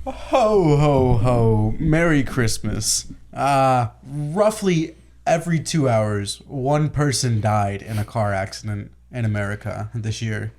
Ho, ho, ho. Merry Christmas. Roughly every 2 hours, one person died in a car accident in America this year.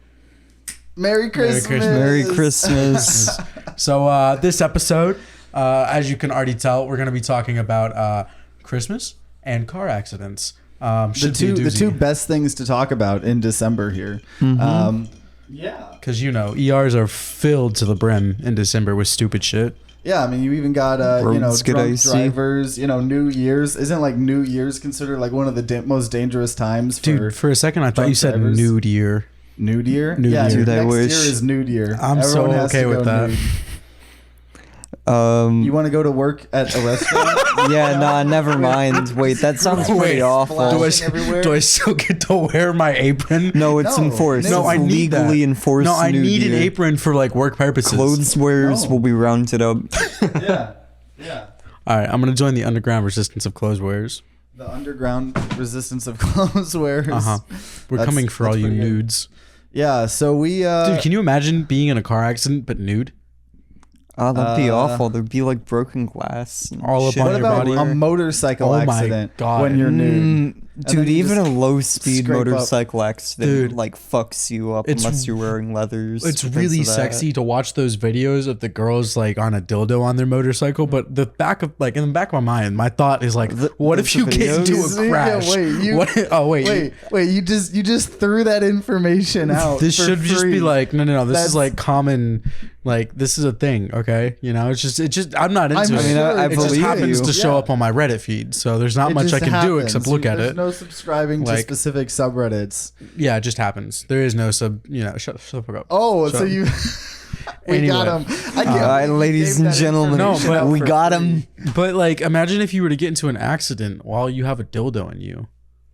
Merry Christmas. Merry Christmas. So this episode, as you can already tell, we're going to be talking about Christmas and car accidents. The two best things to talk about in December here. Mm-hmm. Yeah. Because, you know, ERs are filled to the brim in December with stupid shit. Yeah, I mean, you even got, Roads get drunk icy. drivers, New Year's. Isn't, like, New Year's considered, like, one of the most dangerous times Dude, for a second, I thought drunk you said drivers? nude year. Nude year? Nude yeah, year. dude, I next wish. year is nude year. I'm so has okay to with go that. nude. You want to go to work at a restaurant? Yeah, nah, never mind. Wait, that sounds pretty awful. Do I still get to wear my apron? No, it's No. enforced. No, It's I need that. legally enforced. No, I nude need an year. apron for like work purposes. Clothes wearers No. will be rounded up. Yeah. All right, I'm gonna join the underground resistance of clothes wearers. The underground resistance of clothes wearers. We're That's- coming for all that's you pretty good. nudes. Yeah, so we... Dude, can you imagine being in a car accident but nude? Oh, that'd be awful. There'd be like broken glass. And All up shit on what your about body. a motorcycle Oh my accident God. when you're nude? Dude, then you even a just low-speed scrape up. motorcycle accident Dude, like fucks you up it's- unless you're wearing leathers. It's because really of that. sexy to watch those videos of the girls like on a dildo on their motorcycle, but in the back of my mind, my thought is like, what if you get into a crash? Wait, you just threw that information out. This for should just free. be like, no, this That's- is like common, like this is a thing, okay? You know, it's just I'm not into I'm it. I mean, I It just believe happens you. to show Yeah. up on my Reddit feed, so there's not It much I just can do happens. except look at There's it. no subscribing to Like- specific subreddits. Yeah, it just happens. There is no shut the fuck up. Oh, So- so you... we Anyway. got him. I can't All right, believe you ladies gave and that gentlemen, information out we for got free. him. But like, imagine if you were to get into an accident while you have a dildo in you.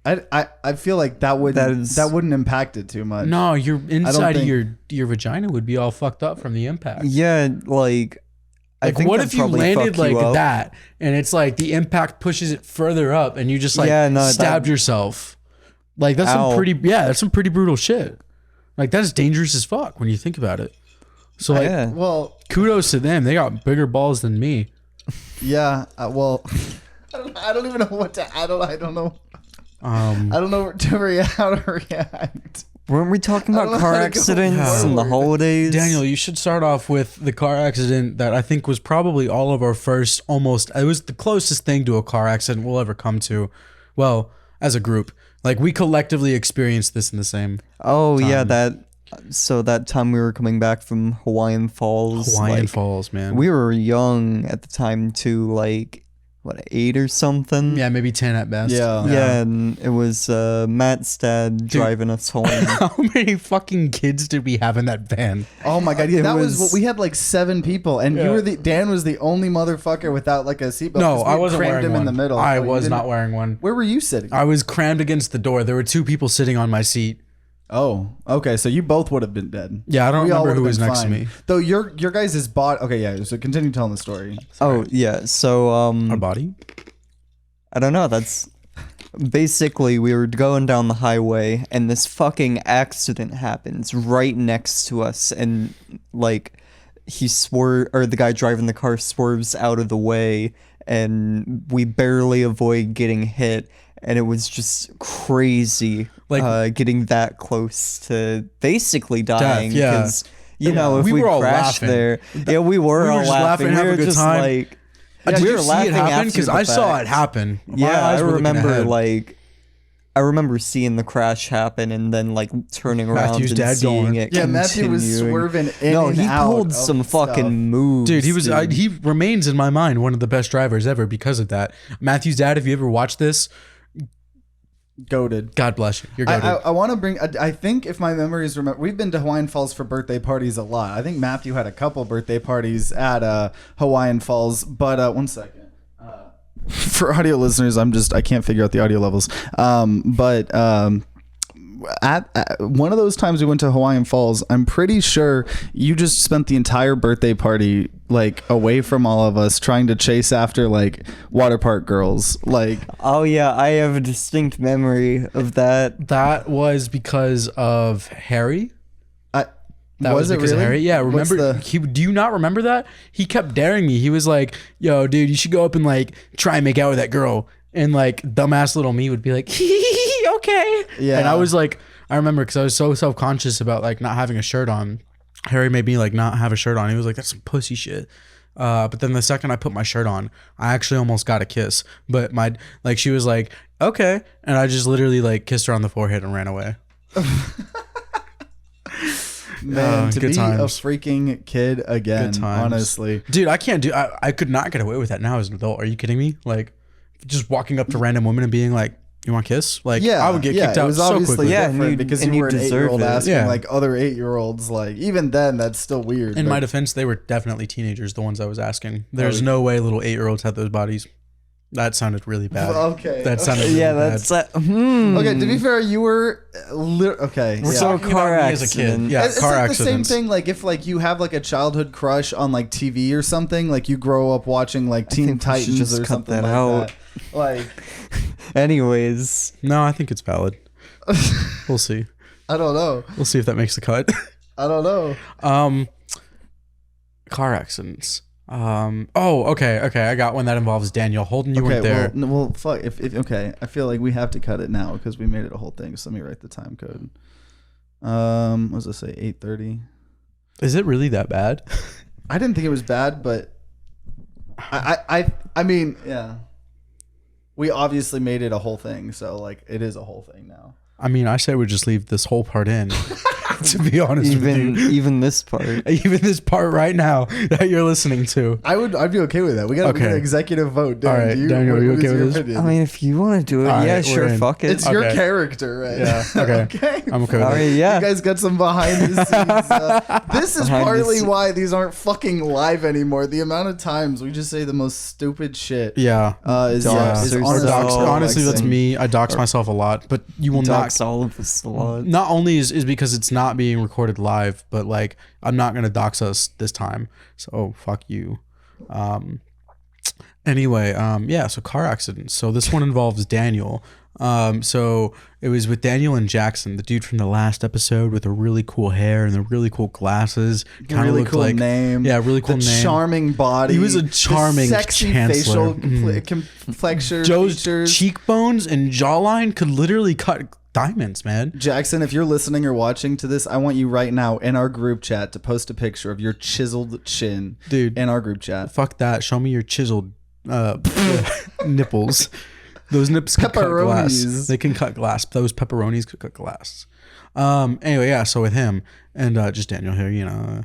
I feel like that wouldn't impact it too much. No, your inside of think- your vagina would be all fucked up from the impact. Yeah, like I Like, think what that'd if you probably landed fuck you like up. that, and it's like the impact pushes it further up, and you just like Yeah, no, stabbed that- yourself? Like that's Ow. that's some pretty brutal shit. Like that's dangerous as fuck when you think about it. So like, Yeah. Well, kudos to them. They got bigger balls than me. yeah. Well, I don't even know what to. I don't know. Um, I don't know how to react. Weren't we talking I don't about know car how to go accidents and the forward. holidays? Daniel, you should start off with the car accident that I think was probably all of our first. It was the closest thing to a car accident we'll ever come to. Well, as a group, like we collectively experienced this in the same. Oh yeah, that time we were coming back from Hawaiian Falls. Hawaiian like, Falls, man. We were young at the time too, like what 8 or something. Yeah, maybe 10 at best. Yeah, and it was Matt's dad driving us home. How many fucking kids did we have in that van? Oh my god, It that was was- what we had, like 7 people, and Dan was the only motherfucker without like a seatbelt. No, 'cause we I wasn't crammed wearing him one. in the middle. I Oh, you was didn't- not wearing one. Where were you sitting? I was crammed against the door. There were 2 people sitting on my seat. Oh, okay. So you both would have been dead. Yeah, I don't We all remember who would've was been next fine. to me. Though your guys' is bought. Okay, yeah. So continue telling the story. Oh yeah, so Our body? I don't know. That's basically we were going down the highway and this fucking accident happens right next to us, and like the guy driving the car swerves out of the way, and we barely avoid getting hit, and it was just crazy, Like- getting that close to basically dying. yeah. Because you know, if We we were all crashed laughing. there, yeah, we were all just laughing. laughing, We having were a good just time. like. Did we you were see laughing it happen? after Because the I saw fact. it happen. My Yeah, I eyes were looking remember ahead. like I remember seeing the crash happen and then like turning around Matthew's and dad seeing going. it. Yeah, Matthew was continuing. swerving in No, and he out pulled of some stuff. fucking moves, Dude, he was. dude. He remains in my mind one of the best drivers ever because of that. Matthew's dad, if you ever watched this, Goated. God bless you. You're goated. I want to bring. I think if my memories remember, we've been to Hawaiian Falls for birthday parties a lot. I think Matthew had a couple birthday parties at Hawaiian Falls. But 1 second. For audio listeners, I can't figure out the audio levels. at one of those times we went to Hawaiian Falls, I'm pretty sure you just spent the entire birthday party like away from all of us trying to chase after like water park girls. Like, Oh yeah, I have a distinct memory of that. That was because of Harry. That was it because really? of Harry. Yeah, What's remember? the- Do you not remember that? He kept daring me. He was like, "Yo, dude, you should go up and like try and make out with that girl." And like dumbass little me would be like, "Okay." Yeah. And I was like, I remember because I was so self conscious about like not having a shirt on. Harry made me like not have a shirt on. He was like, "That's some pussy shit." But then the second I put my shirt on, I actually almost got a kiss. But she was like, "Okay," and I just literally like kissed her on the forehead and ran away. Man, to good be times. a freaking kid again, Good times. honestly. Dude, I can't do. I could not get away with that now as an adult. Are you kidding me? Like, just walking up to random women and being like, "You want a kiss?" Like, Yeah, I would get kicked it out was so obviously quickly. Yeah, and different you- because and you you were an deserve 8-year-old it. asking Yeah. like other 8-year-olds. Like even then, that's still weird. In but- my defense, they were definitely teenagers. The ones I was asking. There's Oh, no way little 8-year-olds had those bodies. That sounded really bad. Okay, That okay. sounded really Yeah, bad. that's Okay, to be fair, you were okay. We're yeah. So talking car about me as a kid. accident. Yeah, It's car like accidents. the same thing. Like if like you have like a childhood crush on like TV or something, like you grow up watching like Teen think we should Titans just or cut something that like out. that. Like Anyways, No, I think it's valid. We'll see. I don't know. We'll see if that makes the cut. I don't know. Car accidents. Oh, okay. I got one that involves Daniel. Holden, you Okay, weren't there. well, fuck. If okay, I feel like we have to cut it now because we made it a whole thing. So let me write the time code. What does it say? 8:30. Is it really that bad? I didn't think it was bad, but I mean, yeah. We obviously made it a whole thing, so like it is a whole thing now. I mean, I say we just leave this whole part in. To be honest with you. even this part. Even this part right now that you're listening to. I'd be okay with that. We got Okay. an executive vote. Dan, All right, Daniel, are you okay with this? I mean, if you want to do it, All yeah, right, we're sure, in. fuck it. it's your Okay. character, right? Yeah, okay. Okay. I'm okay with All it. right, yeah. You guys got some behind the scenes. This is Behind the partly sce- why these aren't fucking live anymore. The amount of times we just say the most stupid shit. Yeah. Is Dox Or yourself. dox. So Honestly, that's perplexing. me. I dox myself a lot, but you will Dox not. all of us a lot. Not only is because it's not being recorded live, but like I'm not gonna dox us this time. So fuck you. Anyway, yeah. So car accidents. So this one involves Daniel. So it was with Daniel and Jackson, the dude from the last episode with the really cool hair and the really cool glasses. Kind of Really looked cool like name. Yeah, really cool the name. charming body. He was a the charming sexy chancellor. facial complexion. Joe's features. cheekbones and jawline could literally cut diamonds, man. Jackson, if you're listening or watching to this, I want you right now in our group chat to post a picture of your chiseled chin, Dude. in our group chat. Fuck that. Show me your chiseled nipples. Those nips can cut glass. Pepperonis. They can cut glass. Those pepperonis could cut glass. Anyway, yeah. So with him and just Daniel here, you know,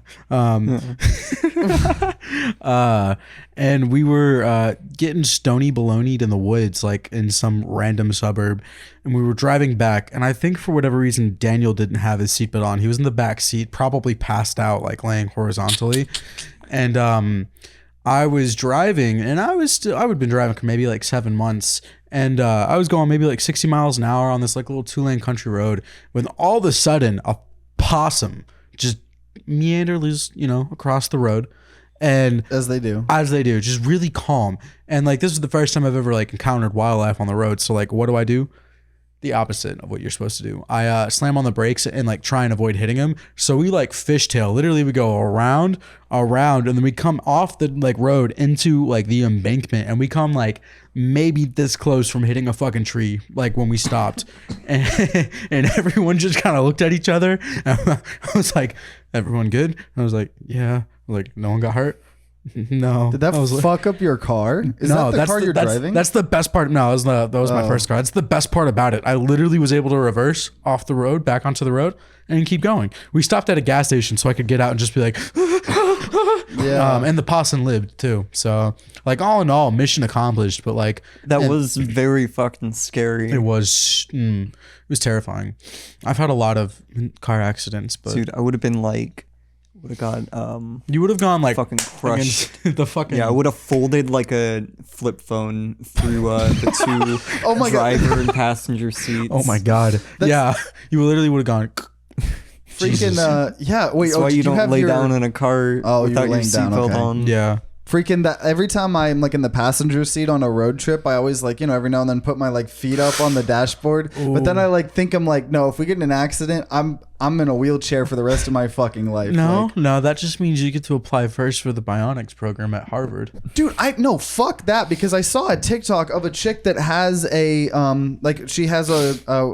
and we were getting stony baloneyed in the woods, like in some random suburb, and we were driving back. And I think for whatever reason, Daniel didn't have his seatbelt on. He was in the back seat, probably passed out, like laying horizontally, and I was driving, and I would been driving for maybe like 7 months, and I was going maybe like 60 miles an hour on this like little 2-lane country road when all of a sudden a possum just meanders, across the road, and As they do. just really calm. And like this is the first time I've ever like encountered wildlife on the road. So like, what do? The opposite of what you're supposed to do. I slam on the brakes and like try and avoid hitting him. So we like fishtail. Literally, we go around, and then we come off the like road into like the embankment, and we come like maybe this close from hitting a fucking tree. Like when we stopped, and everyone just kind of looked at each other. I was like, "Everyone good?" And I was like, "Yeah." Like no one got hurt. No. Did that I was like, fuck up your car? Is that the car you're driving? That's the best part. No, that was my first car. That's the best part about it. I literally was able to reverse off the road, back onto the road, and keep going. We stopped at a gas station so I could get out and just be like, Yeah. and the possum lived too. So like all in all, mission accomplished. But like That was very fucking scary. it was terrifying. I've had a lot of car accidents, but Dude, I would have been like Would have got You would have gone like fucking crushed. the fucking Yeah, I would have folded like a flip phone through the two Oh my God. driver and passenger seats. Oh my god. Yeah, you literally would have gone. Freaking yeah. Wait. That's Oh, why did you don't have lay your- down in a car Oh, without you're your laying down, seatbelt okay. on. Yeah. Freaking that every time I'm like in the passenger seat on a road trip, I always like, you know, every now and then put my like feet up on the dashboard. But then I like think I'm like, no, if we get in an accident, I'm in a wheelchair for the rest of my fucking life. No, Like, no, that just means you get to apply first for the bionics program at Harvard. dude, no, fuck that, because I saw a TikTok of a chick that has a like she has a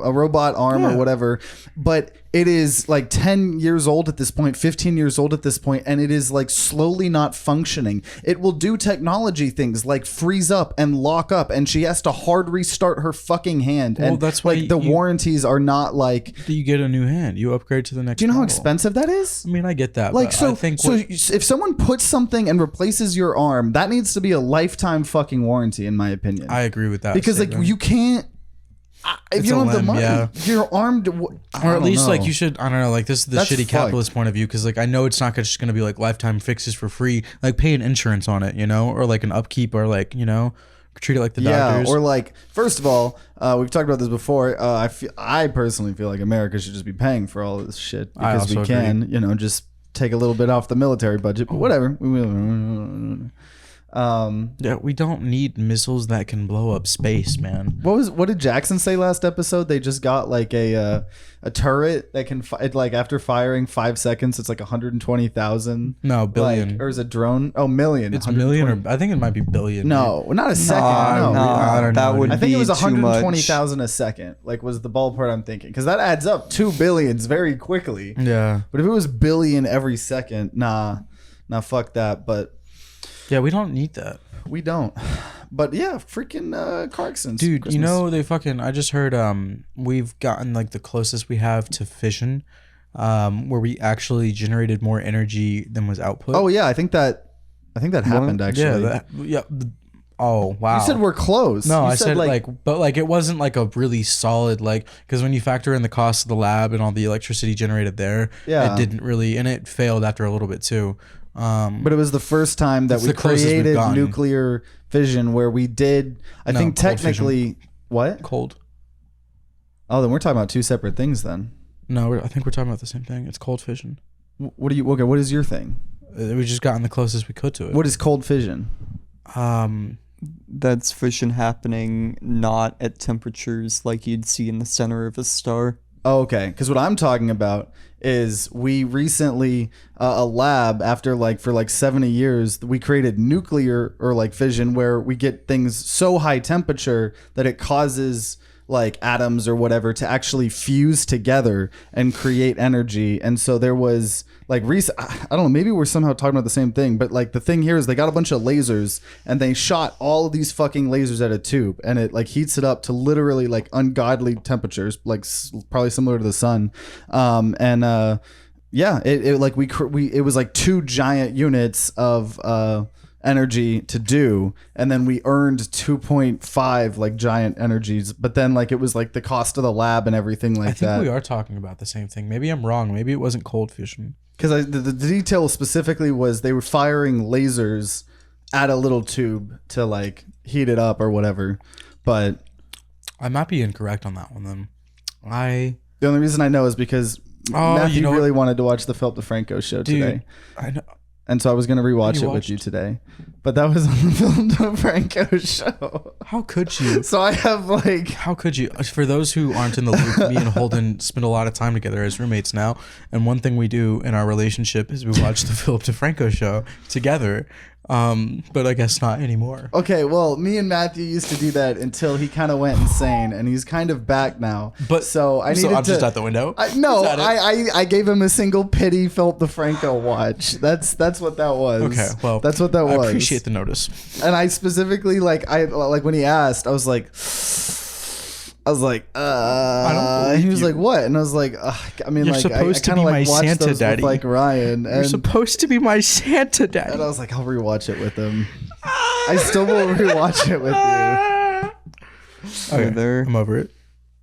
robot arm or Yeah. whatever, but it is like 10 years old at this point, 15 years old at this point, and it is like slowly not functioning. It will do technology things like freeze up and lock up, and she has to hard restart her fucking hand. Well, and that's why like the you- warranties are not like. Do you get a new hand? You upgrade to the next. Do you know how model. expensive that is? I mean, I get that. Like but so, I think so what- if someone puts something and replaces your arm, that needs to be a lifetime fucking warranty, in my opinion. I agree with that. Because like statement. you can't. If It's you a don't have the limb, money, yeah. your arm, or at least like you should. I don't know. Like this is the That's shitty fucked. capitalist point of view. Because like I know it's not just going to be like lifetime fixes for free. Like pay an insurance on it, you know, or like an upkeep, or like treat it like the Yeah, doctors. or like first of all, we've talked about this before. I personally feel like America should just be paying for all of this shit I because we also can, just take a little bit off the military budget. But whatever. Yeah, we don't need missiles that can blow up space, man. What did Jackson say last episode? They just got like a turret that can like after firing 5 seconds, it's like 120,000. No, billion. Or is it drone? Oh, million. It's million, or I think it might be billion. no, not a second. No, I don't that know, would dude. I think it was be too much. 120,000 a second. Like was the ballpark I'm thinking, because that adds up 2 billions very quickly. Yeah, But if it was billion every second, nah, fuck that. But yeah, we don't need that. we don't. But yeah, freaking car accidents, Dude, Christmas. they fucking. I just heard we've gotten like the closest we have to fission, where we actually generated more energy than was output. Oh yeah, I think that happened actually. Oh wow. You said we're close. No, You I said like, but like it wasn't like a really solid like, because when you factor in the cost of the lab and all the electricity generated there, Yeah. it didn't really, and it failed after a little bit too. But it was the first time that It's we the closest we've created gotten. nuclear fission, where we did. I No, think cold technically, what? Cold. Oh, then we're talking about two separate things. Then No, I think we're talking about the same thing. It's cold fission. what do you? Okay, what is your thing? We just gotten the closest we could to it. What is cold fission? That's fission happening not at temperatures like you'd see in the center of a star. Oh, okay. Because what I'm talking about is we recently a lab after for 70 years we created nuclear or like fission, where we get things so high temperature that it causes like atoms or whatever to actually fuse together and create energy. And so there was like I don't know, maybe we're somehow talking about the same thing, but like the thing here is they got a bunch of lasers and they shot all of these fucking lasers at a tube, and it like heats it up to literally like ungodly temperatures, like probably similar to the sun. Yeah, it like it was like 2 giant units of energy to do, and then we earned 2.5 like giant energies, but then like it was like the cost of the lab and everything like I think that. we are talking about the same thing. Maybe I'm wrong. Maybe it wasn't cold fission. Because the detail specifically was they were firing lasers at a little tube to like heat it up or whatever. But I might be incorrect on that one then. the only reason I know is because Matthew you know really wanted to watch the Philip DeFranco show Dude, today. I know. And so I was going to rewatch You it with watched? you today. But that was on the Philip DeFranco show. How could you? So I have like... How could you? For those who aren't in the loop, me and Holden spend a lot of time together as roommates now. And one thing we do in our relationship is we watch the Philip DeFranco show together. But I guess not anymore. Okay, well, me and Matthew used to do that until he kind of went insane, and he's kind of back now. But so I needed I'm to... just out the window. No, Is that it? I gave him a single pity Philip DeFranco watch. That's what that was. Okay, well, that's what that was. I appreciate the notice. And I specifically like when he asked, I was like, don't he was believe like, what? And I was like, I mean, You're like, supposed to I kind be of my like watched Santa those daddy. with like Ryan, You're and supposed to be my Santa daddy. I was like, I'll rewatch it with him. I still will rewatch it with you. Okay, there. I'm over it.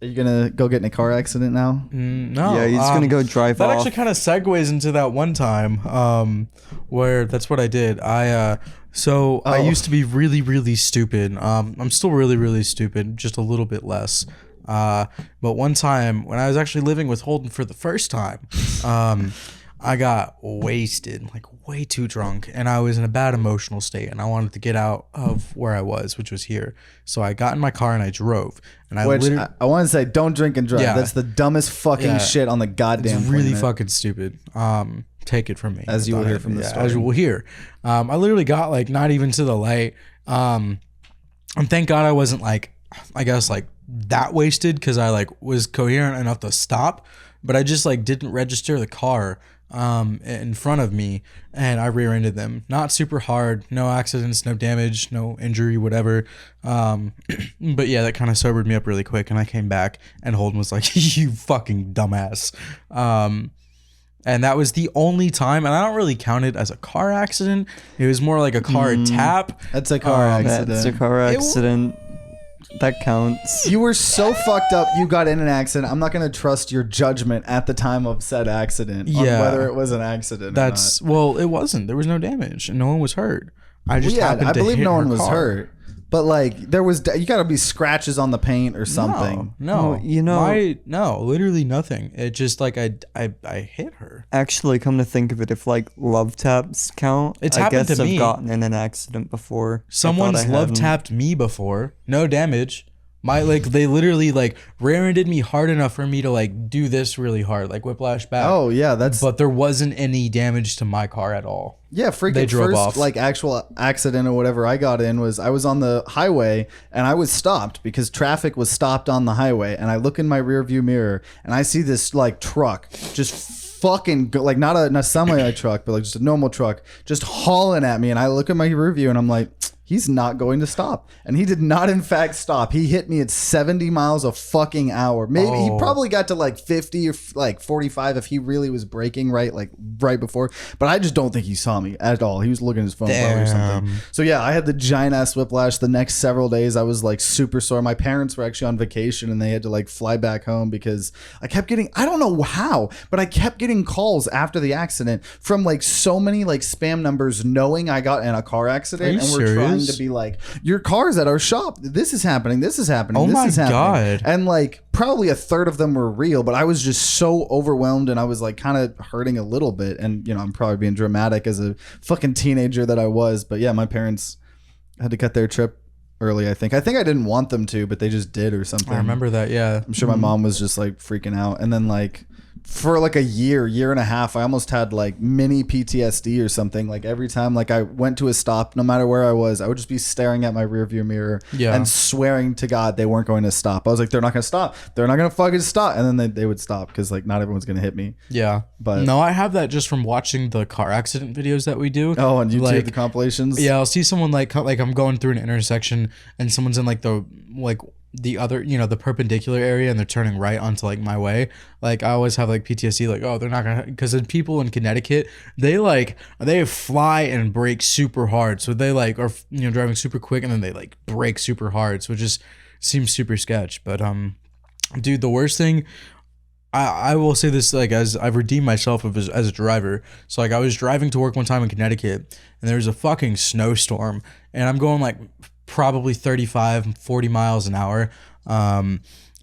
Are you gonna go get in a car accident now? No. Yeah, he's gonna go drive that off. actually kind of segues into that one time where that's what I did. I used to be really, really stupid. I'm still really, really stupid, just a little bit less. But one time when I was actually living with Holden for the first time, I got wasted, like way too drunk, and I was in a bad emotional state, and I wanted to get out of where I was, which was here. So I got in my car and I drove, and I I want to say, don't drink and drive. Yeah. That's the dumbest fucking shit on the goddamn it's really planet. fucking stupid. Take it from me. As you will hear from the story. As you will hear. I literally got like not even to the light. And thank God I wasn't like, I guess like that wasted because I like was coherent enough to stop, but I just like didn't register the car in front of me, and I rear-ended them. Not super hard, no accidents, no damage, no injury, whatever. But yeah, that kind of sobered me up really quick, and I came back, and Holden was like, "You fucking dumbass." And that was the only time, and I don't really count it as a car accident. It was more like a car tap. That's a car accident. That's a car accident. That counts. You were so fucked up. You got in an accident. I'm not gonna trust your judgment at the time of said accident on whether it was an accident. That's or not. well, it wasn't. There was no damage, and no one was hurt. I just happened I to believe hit no one her was car. hurt, but like there was. You gotta be scratches on the paint or something. No, Oh, you know- no, literally nothing. It just like I hit her. Actually, come to think of it, if like love taps count, It's I happened guess to I've me. gotten in an accident before. Someone's love tapped me before. No damage. They literally like rear-ended me hard enough for me to like do this really hard, like whiplash back. Oh yeah, that's But there wasn't any damage to my car at all. yeah. Freaking They drove first off. like actual accident or whatever I got in was I was on the highway and I was stopped because traffic was stopped on the highway, and I look in my rear view mirror and I see this like truck just fucking go, like not a semi truck, but like just a normal truck just hauling at me, and I look at my rear view and I'm like, he's not going to stop. And he did not, in fact, stop. He hit me at 70 miles a fucking hour. Maybe he probably got to like 50 or like 45 if he really was braking right before. But I just don't think he saw me at all. He was looking at his phone probably or something. So yeah, I had the giant ass whiplash. The next several days I was like super sore. My parents were actually on vacation and they had to like fly back home because I kept getting, I don't know how, but I kept getting calls after the accident from like so many like spam numbers knowing I got in a car accident, Are you and we're trying serious? to be like, your car's at our shop, this is happening, this is happening, Oh this my is happening. God. And like probably a third of them were real, but I was just so overwhelmed and I was like kind of hurting a little bit, and you know, I'm probably being dramatic as a fucking teenager that I was, but yeah, my parents had to cut their trip early. I think I didn't want them to, but they just did or something. I remember that. Yeah, I'm sure my mom was just like freaking out, and then like for like a year and a half, I almost had like mini PTSD or something. Like every time like I went to a stop, no matter where I was, I would just be staring at my rearview mirror and swearing to God they weren't going to stop. I was like, they're not going to stop. They're not going to fucking stop. And then they would stop because like not everyone's going to hit me. Yeah. But no, I have that just from watching the car accident videos that we do. Oh, and YouTube, like, the compilations. Yeah, I'll see someone like I'm going through an intersection and someone's in like the other, you know, the perpendicular area, and they're turning right onto like my way. Like I always have like PTSD, like, oh, they're not gonna, because the people in Connecticut, they fly and brake super hard, so they like are, you know, driving super quick and then they like brake super hard, so it just seems super sketch. But dude, the worst thing, I will say this, like, as I've redeemed myself as a driver. So like I was driving to work one time in Connecticut and there was a fucking snowstorm and I'm going like probably 35-40 miles an hour,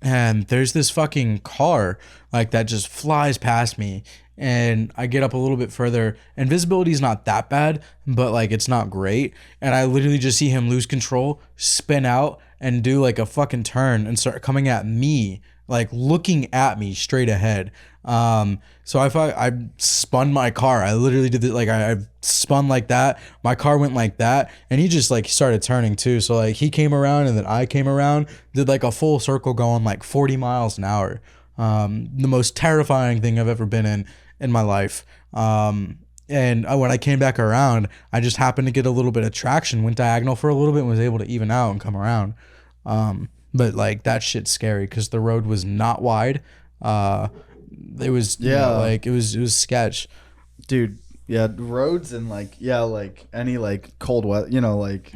and there's this fucking car like that just flies past me, and I get up a little bit further and visibility is not that bad, but like it's not great, and I literally just see him lose control, spin out and do like a fucking turn and start coming at me, like looking at me straight ahead. So I spun my car. I literally did it, like I spun like that. My car went like that, and he just like started turning too. So like he came around and then I came around, did like a full circle going like 40 miles an hour. The most terrifying thing I've ever been in my life. And when I came back around, I just happened to get a little bit of traction, went diagonal for a little bit, and was able to even out and come around. But like that shit's scary because the road was not wide. It was, you know, like it was sketch, dude. Yeah, roads and like like any like cold weather, you know, like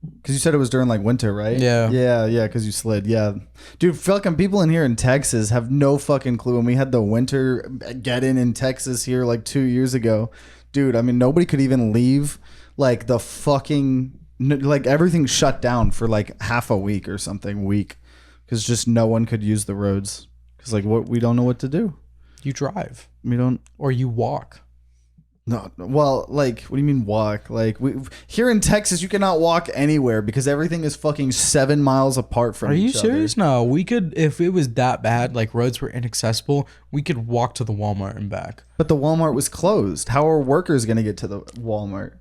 Because you said it was during like winter, right? Yeah. Yeah. Because you slid. Yeah, dude. Fucking people in here in Texas have no fucking clue. And we had the winter get in Texas here like 2 years ago, dude. I mean, nobody could even leave. Like the fucking like everything shut down for like half a week or something. Because just no one could use the roads. Because like we don't know what to do. You drive. We don't. Or you walk. No, well, like, what do you mean walk? Like, here in Texas, you cannot walk anywhere because everything is fucking 7 miles apart from each other. Are you serious? No, we could, if it was that bad, like roads were inaccessible, we could walk to the Walmart and back. But the Walmart was closed. How are workers going to get to the Walmart?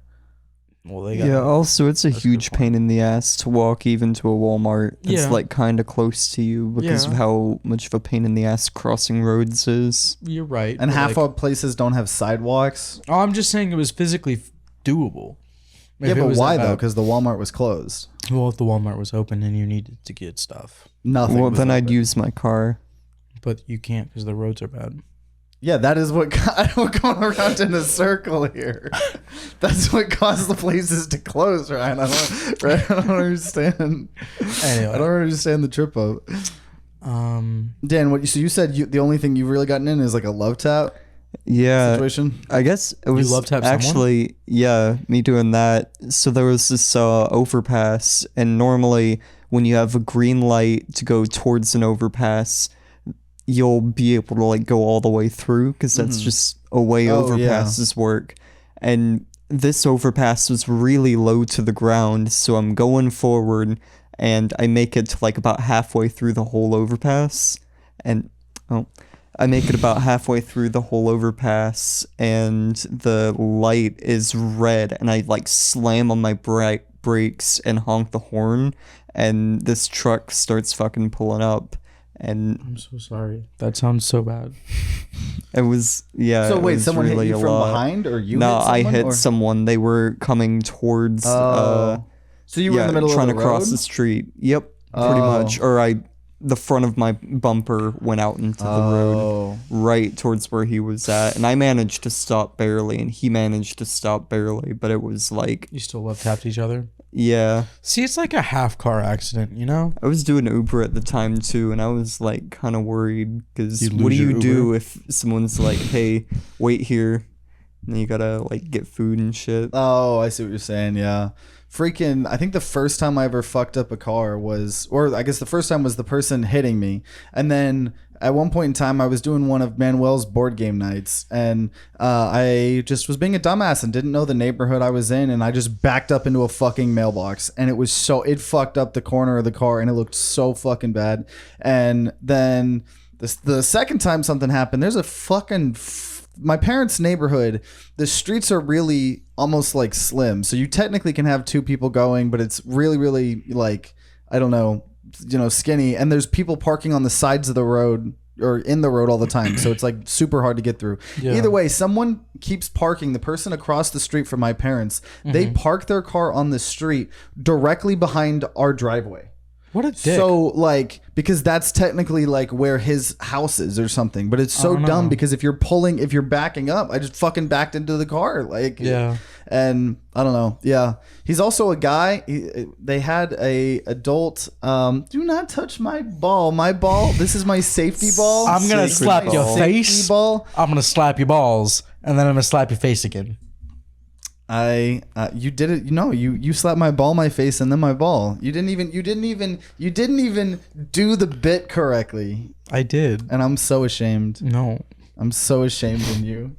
Well, they got Yeah, also it's a huge pain in the ass to walk even to a Walmart. It's Yeah. like kind of close to you because of Yeah. how much of a pain in the ass crossing roads is. You're right. And but, half like, of places don't have sidewalks. Oh, I'm just saying it was physically doable. Yeah, If it but was why that though? bad. Because the Walmart was closed. Well, if the Walmart was open and you needed to get stuff, Nothing. Well, was then I'd open. use my car. but you can't because the roads are bad. Yeah, that is what we're going around in a circle here. That's what caused the places to close, Ryan. I don't understand. Anyway. I don't understand the trip up. Dan, so you said the only thing you've really gotten in is like a love tap Yeah. situation? I guess it was love to have someone? actually, yeah, me doing that. So there was this overpass, and normally when you have a green light to go towards an overpass, you'll be able to like go all the way through because that's just a way Oh, overpasses work. And this overpass was really low to the ground, so I'm going forward, and I make it to like about halfway through the whole overpass, and I make it about halfway through the whole overpass, and the light is red, and I like slam on my brakes and honk the horn, and this truck starts fucking pulling up, and I'm so sorry. That sounds so bad. it was So it wait, was someone hit really you a from lot. behind, or you? No, hit I someone, hit or? someone. They were coming towards. So you were in the middle trying of the to cross road? the street. Yep, pretty Oh. much. Or the front of my bumper went out into the road, right towards where he was at, and I managed to stop barely, and he managed to stop barely. But it was like, You still love tapped each other? yeah, See, it's like a half car accident, you know? I was doing Uber at the time too, and I was like kind of worried because You'd what do lose your you do Uber? if someone's like, "Hey, wait here," and then you gotta like get food and shit. Oh, I see what you're saying. Yeah. Freaking, I think the first time I ever fucked up a car was, or I guess the first time was the person hitting me. And then at one point in time, I was doing one of Manuel's board game nights. And I just was being a dumbass and didn't know the neighborhood I was in. And I just backed up into a fucking mailbox. And it fucked up the corner of the car. And it looked so fucking bad. And then the second time something happened, there's a fucking my parents' neighborhood, the streets are really almost like slim. So you technically can have two people going, but it's really, really like, I don't know, skinny. And there's people parking on the sides of the road or in the road all the time. So it's like super hard to get through. Yeah. Either way, someone keeps parking. The person across the street from my parents, they park their car on the street directly behind our driveway. What a dick. So like, because that's technically like where his house is or something, but it's so don't dumb know. because if you're backing up, I just fucking backed into the car. Like, Yeah. And I don't know. Yeah. He's also a guy. They had a adult, do not touch my ball. My ball. This is my safety ball. I'm going to Sacred slap your ball. face. Safety ball. I'm going to slap your balls. And then I'm going to slap your face again. You did it. You slapped my ball, my face, and then my ball. You didn't even do the bit correctly. I did. And I'm so ashamed. No. I'm so ashamed in you.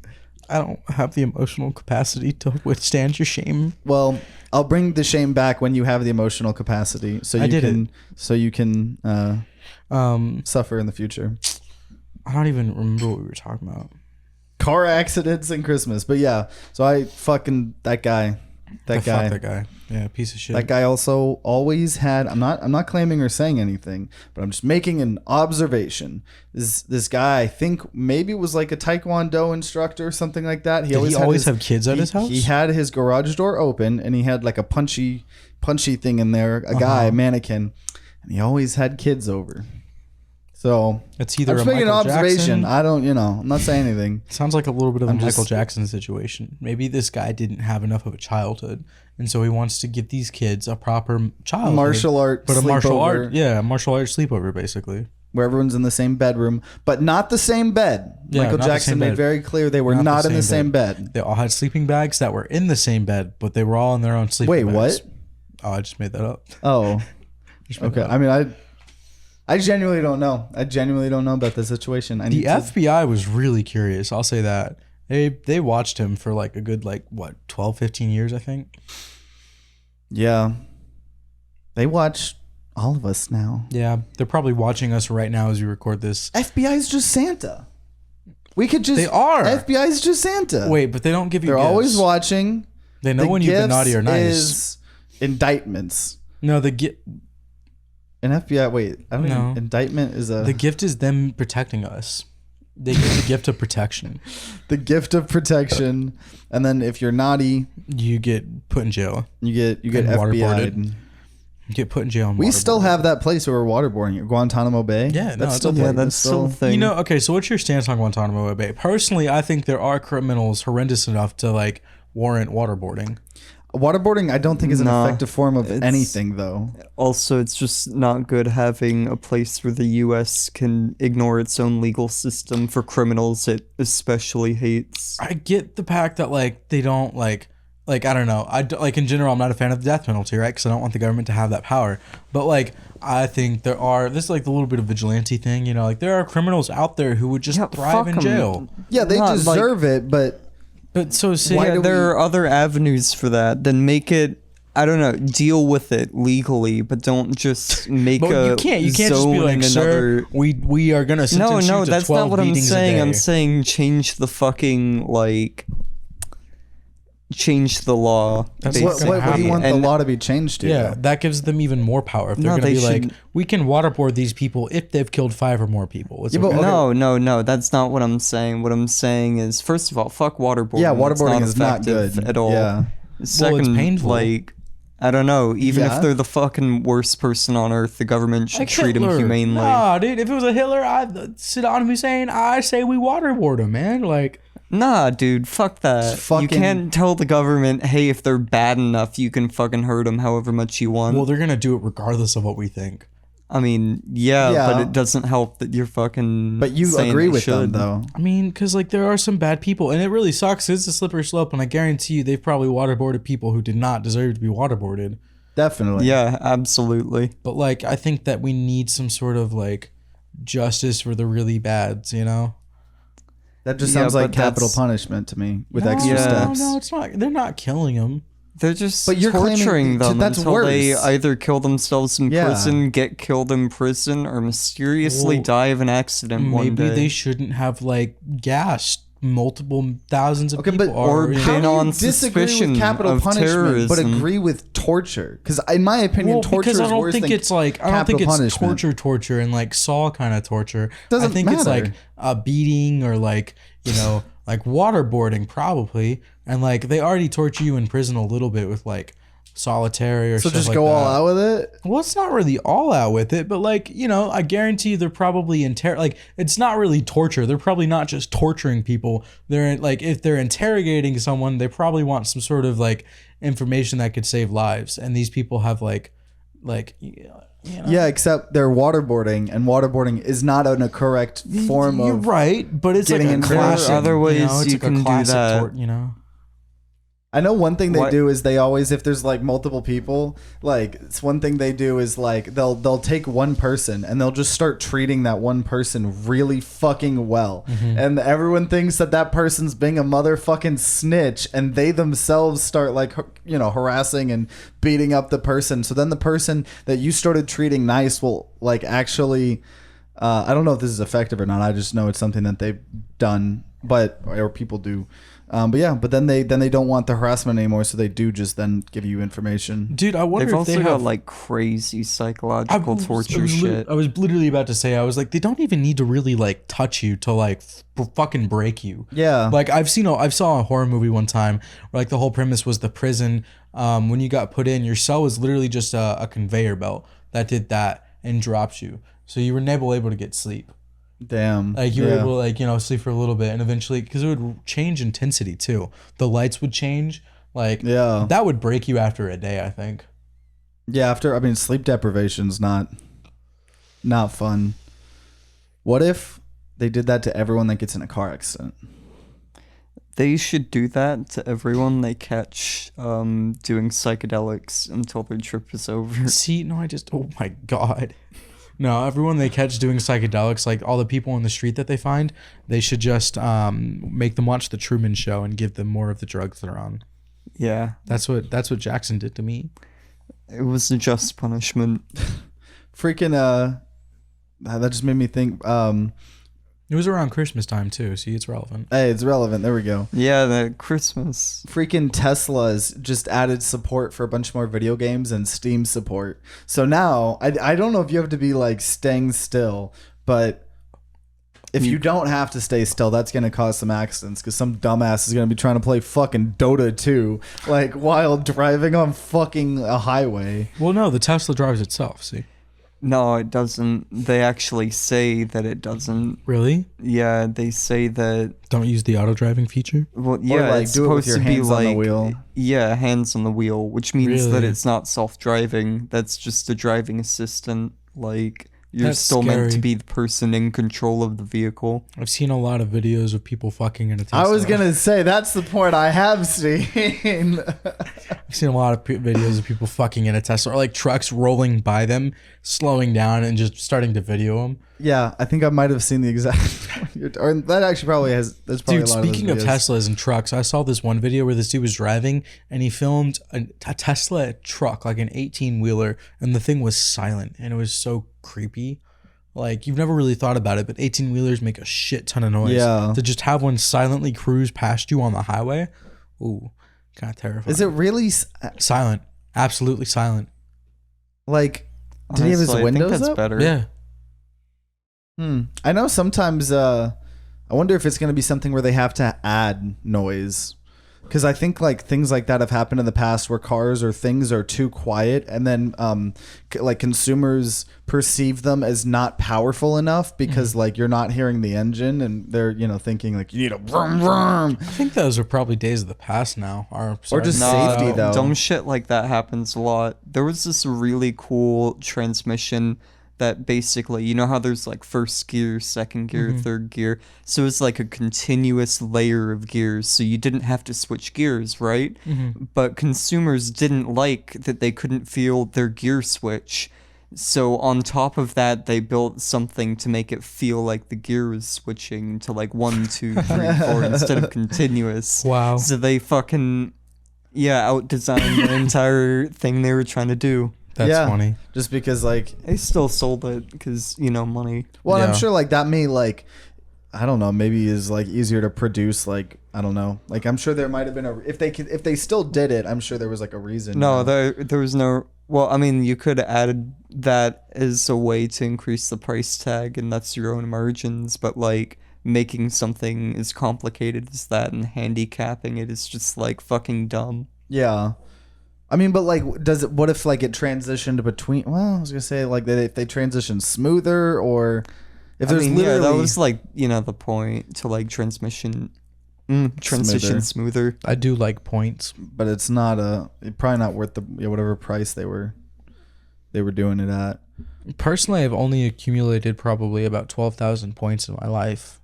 I don't have the emotional capacity to withstand your shame. Well, I'll bring the shame back when you have the emotional capacity, so you can suffer in the future. I don't even remember what we were talking about. Car accidents and Christmas, but yeah. So I fucking that guy. Fuck that guy. Yeah, piece of shit. That guy also always had. I'm not claiming or saying anything, but I'm just making an observation. This guy, I think maybe was like a Taekwondo instructor or something like that. Did he always have kids at his house? He had his garage door open, and he had like a punchy thing in there. A guy, a mannequin, and he always had kids over. So It's either I'm a just making an Michael observation. Jackson. I don't, I'm not saying anything. Sounds like a little bit of a I'm Michael just- Jackson situation. Maybe this guy didn't have enough of a childhood, and so he wants to give these kids a proper childhood. Martial art but a martial sleepover. art, yeah, a martial art sleepover, basically. Where everyone's in the same bedroom, but not the same bed. Yeah, Michael not the Jackson same made bed. very clear they were not in the same bed. They all had sleeping bags that were in the same bed, but they were all in their own sleeping Wait, bags. what? Oh, I just made that up. Oh, Just made okay. that up. I mean, I genuinely don't know. I genuinely don't know about the situation. The FBI was really curious. I'll say that. They watched him for like a good 12, 15 years, I think. Yeah. They watch all of us now. Yeah, they're probably watching us right now as we record this. FBI's just Santa. We could just. They are. FBI's just Santa. Wait, but they don't give you They're gifts. always watching. They know The when you've been gifts naughty or nice. Is indictments. No, An FBI. Wait, I don't No. know. Indictment is the gift is them protecting us. They get the gift of protection. the gift of protection, and then if you're naughty, You get put in jail. you get And FBI'd. waterboarded. You get put in jail. And We still waterboarded. have that place where we're waterboarding. Guantanamo Bay. Yeah, no, it's still okay. Yeah, like- that's still a thing. You know, okay, so what's your stance on Guantanamo Bay? Personally, I think there are criminals horrendous enough to warrant waterboarding. Waterboarding. I don't think is an Nah, effective form of it's- anything, though. Also, it's just not good having a place where the U.S. can ignore its own legal system for criminals it especially hates. I get the fact that they don't I don't know. In general, I'm not a fan of the death penalty, right? Because I don't want the government to have that power. But I think there are this is the little bit of vigilante thing, there are criminals out there who would just Yeah, thrive fuck in 'em. jail. Yeah, they Not, deserve it, but But so see, Why Yeah, do there are other avenues for that. Then make it. I don't know. Deal with it legally, but don't just make but a you can't just zone be like, in sir, another. we are gonna No, sentence no, you to that's 12 not what I'm beatings a saying. I'm day. saying change the fucking change the law. That's not basically. gonna what do you want the And- law to be changed to? Yeah, that gives them even more power. If they're No, going to they be like, should- we can waterboard these people if they've killed 5 or more people. It's Yeah, but okay. okay. No, that's not what I'm saying. What I'm saying is, first of all, fuck waterboarding. Yeah, It's waterboarding is not effective good at all. Yeah. Second, painful. I don't know. Even Yeah. if they're the fucking worst person on earth, the government should Like treat them Hitler. humanely. Nah, dude, if it was a Hitler, Saddam Hussein, I say we waterboard him, man. Nah, dude, fuck that. It's fucking- You can't tell the government, hey, if they're bad enough, you can fucking hurt them however much you want. well, they're going to do it regardless of what we think. I mean, yeah, Yeah. but it doesn't help that you're fucking. But you saying agree they with them, should. though. I mean, because there are some bad people, and it really sucks. It's a slippery slope, and I guarantee you they've probably waterboarded people who did not deserve to be waterboarded. Definitely. Yeah, absolutely. But I think that we need some sort of justice for the really bads, That just Yeah, sounds like but capital that's- punishment to me with No, extra Yeah. steps. No, it's not. They're not killing them. They're just But you're claiming torturing them that's until they worse. either kill themselves in Yeah. prison, get killed in prison, or mysteriously Well, die of an accident one Maybe day. they shouldn't have gassed multiple thousands of Okay, people. but or you know. how been do you on disagree suspicion with capital of punishment, but terrorism. agree with torture? Because in my opinion, Well, torture because is I don't worse think than it's I don't capital think it's punishment. torture and Saw kind of torture. Doesn't I think it's matter. a beating or waterboarding probably, and they already torture you in prison a little bit with solitary or So stuff just like go that. all out with it. Well, it's not really all out with it, but I guarantee they're probably it's not really torture. They're probably not just torturing people. They're if they're interrogating someone, they probably want some sort of information that could save lives. And these people have Yeah, except they're waterboarding, and waterboarding is not a correct form You're of. right, but it's getting a in there. classic. There are other ways it's you a can do classic that. I know one thing they What- do is they always, if there's multiple people, it's one thing they do is they'll take one person and they'll just start treating that one person really fucking well, and everyone thinks that person's being a motherfucking snitch, and they themselves start harassing and beating up the person. So then the person that you started treating nice will actually. I don't know if this is effective or not. I just know it's something that they've done, or people do. But then they don't want the harassment anymore, so they do just then give you information. Dude, I wonder They've if also they got have crazy psychological torture shit. I was literally about to say, I was they don't even need to really touch you to fucking break you. Yeah. I saw a horror movie one time where the whole premise was the prison. When you got put in, your cell was literally just a conveyor belt that did that. and drops you. So you were never able to get sleep. Damn. Like you were able to like, you know, sleep for a little bit and eventually, because it would change intensity too. The lights would change. Like that would break you after a day, I think. Yeah, sleep deprivation's not fun. What if they did that to everyone that gets in a car accident? They should do that to everyone they catch doing psychedelics until their trip is over. See, no, oh my God. No, everyone they catch doing psychedelics, like all the people on the street that they find, they should just make them watch the Truman Show and give them more of the drugs they're on. Yeah. That's what Jackson did to me. It was a just punishment. Freaking that just made me think It was around Christmas time too. See, it's relevant. hey, it's relevant. There we go. Yeah, that Christmas. Freaking Tesla's just added support for a bunch more video games and Steam support. So now I don't know if you have to be like staying still, but if you don't have to stay still, that's going to cause some accidents because some dumbass is going to be trying to play fucking Dota 2 like while driving on fucking a highway. Well, no, the Tesla drives itself. See. No, it doesn't. They actually say that it doesn't. Really? Yeah, they say that. Don't use the auto driving feature. Well, yeah, like, it's do it with supposed your to be hands on the like wheel. Yeah, hands on the wheel, which means that Really? it's not self-driving. That's just a driving assistant. Like you're That's still meant to scary. be the person in control of the vehicle. I've seen a lot of videos of people fucking in a Tesla. I was going to say that's the point I have seen. I've seen a lot of videos of people fucking in a Tesla, or like trucks rolling by them, slowing down and just starting to video them. Yeah, I think I might have seen the exact or that actually probably has there's probably Dude, a lot speaking of of those videos. Teslas and trucks, I saw this one video where this dude was driving and he filmed a Tesla truck, like an 18-wheeler, and the thing was silent and it was so creepy. Like, you've never really thought about it, but 18-wheelers make a shit ton of noise. Yeah. To just have one silently cruise past you on the highway, ooh, kind of terrifying. Is it really silent? Absolutely silent. like did he have his Honestly, I think windows that's up? better. Yeah. I know sometimes I wonder if it's going to be something where they have to add noise. Because I think like things like that have happened in the past where cars or things are too quiet and then like consumers perceive them as not powerful enough because like you're not hearing the engine and they're, you know, thinking like you need a vroom vroom. I think those are probably days of the past now. Or just Nah, safety though. Dumb shit like that happens a lot. There was this really cool transmission that basically, you know how there's like first gear, second gear, third gear. So it's like a continuous layer of gears. So you didn't have to switch gears, right? But consumers didn't like that they couldn't feel their gear switch. So on top of that, they built something to make it feel like the gear is switching to like 1, 2, 3, 4 instead of continuous. Wow. So they fucking, out-designed the entire thing they were trying to do. That's funny. Just because like They still sold it because, money. well, Yeah. I'm sure like that may like I don't know, maybe is like easier to produce like I don't know. Like I'm sure there might have been if they still did it, I'm sure there was like a reason. No, you know? there was no. Well, I mean, you could have added that as a way to increase the price tag, and that's your own margins. But like making something as complicated as that and handicapping it is just like fucking dumb. Yeah. I mean, but like, what if like it transitioned between? Well, I was gonna say like if they transition smoother, or if there's literally that was like the point to like transition smoother. I do like points. but it's not probably not worth the whatever price they were doing it at. Personally, I've only accumulated probably about 12,000 points in my life.